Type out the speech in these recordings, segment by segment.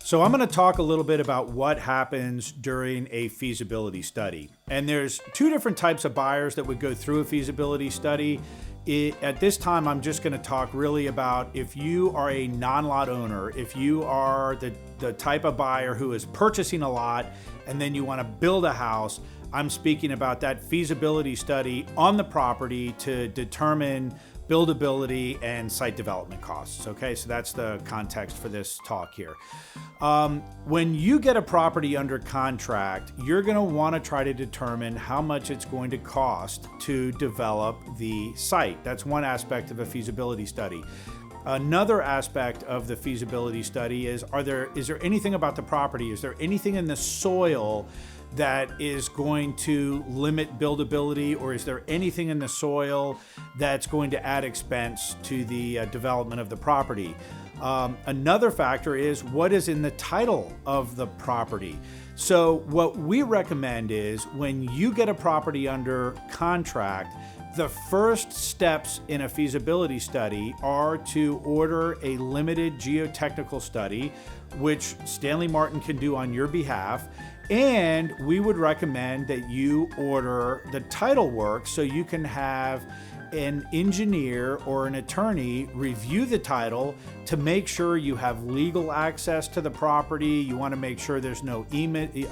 So I'm going to talk a little bit about what happens during a feasibility study. And there's two different types of buyers that would go through a feasibility study. At this time, I'm just going to talk really about if you are a non-lot owner, if you are the type of buyer who is purchasing a lot and then you want to build a house. I'm speaking about that feasibility study on the property to determine buildability and site development costs. Okay, so that's the context for this talk here. When you get a property under contract, you're going to want to try to determine how much it's going to cost to develop the site. That's one aspect of a feasibility study. Another aspect of the feasibility study is there anything about the property? Is there anything in the soil that is going to limit buildability, or is there anything in the soil that's going to add expense to the development of the property? Another factor is what is in the title of the property. So what we recommend is when you get a property under contract, the first steps in a feasibility study are to order a limited geotechnical study, which Stanley Martin can do on your behalf. And we would recommend that you order the title work so you can have an engineer or an attorney review the title to make sure you have legal access to the property. You want to make sure there's no easements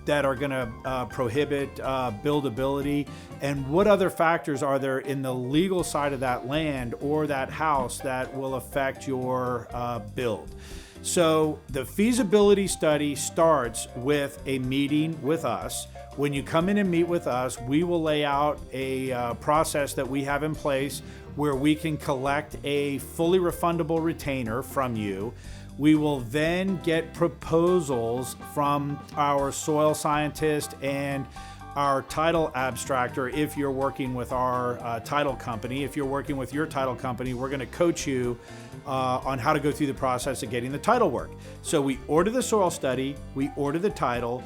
that are going to prohibit buildability, and what other factors are there in the legal side of that land or that house that will affect your build. So the feasibility study starts with a meeting with us. When you come in and meet with us, we will lay out a process that we have in place where we can collect a fully refundable retainer from you. We will then get proposals from our soil scientist and our title abstractor if you're working with our title company. If you're working with your title company, we're going to coach you on how to go through the process of getting the title work. So we order the soil study, we order the title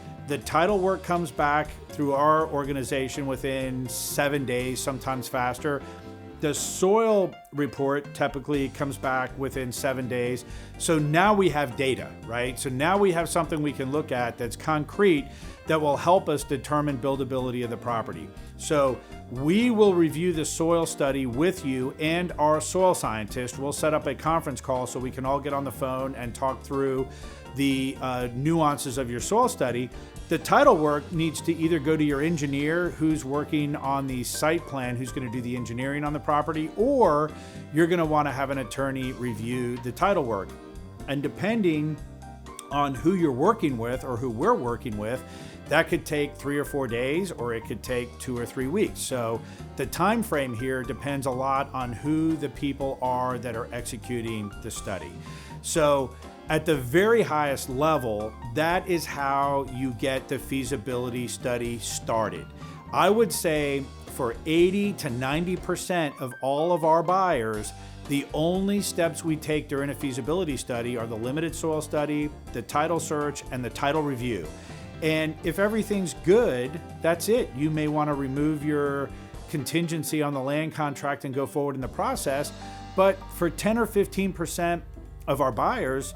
work comes back through our organization within 7 days, sometimes faster. The soil report typically comes back within 7 days. So now we have data, right? So now we have something we can look at that's concrete that will help us determine buildability of the property. So we will review the soil study with you and our soil scientist. We'll set up a conference call so we can all get on the phone and talk through the nuances of your soil study. The title work needs to either go to your engineer who's working on the site plan, who's going to do the engineering on the property, or you're going to want to have an attorney review the title work. And depending on who you're working with or who we're working with, that could take 3 or 4 days, or it could take 2 or 3 weeks. So the time frame here depends a lot on who the people are that are executing the study. So at the very highest level, that is how you get the feasibility study started. I would say for 80 to 90% of all of our buyers, the only steps we take during a feasibility study are the limited soil study, the title search, and the title review. And if everything's good, that's it. You may want to remove your contingency on the land contract and go forward in the process. But for 10 or 15% of our buyers,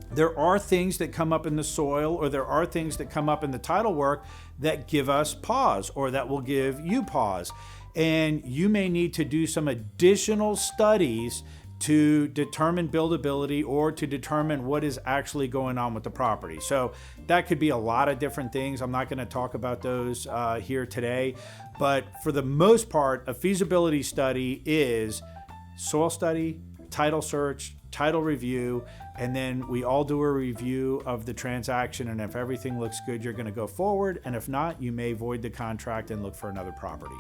there are things that come up in the soil, or there are things that come up in the title work that give us pause, or that will give you pause. And you may need to do some additional studies to determine buildability or to determine what is actually going on with the property. So that could be a lot of different things. I'm not going to talk about those here today, but for the most part, a feasibility study is soil study, title search, title review, and then we all do a review of the transaction, and if everything looks good, you're going to go forward, and if not, you may void the contract and look for another property.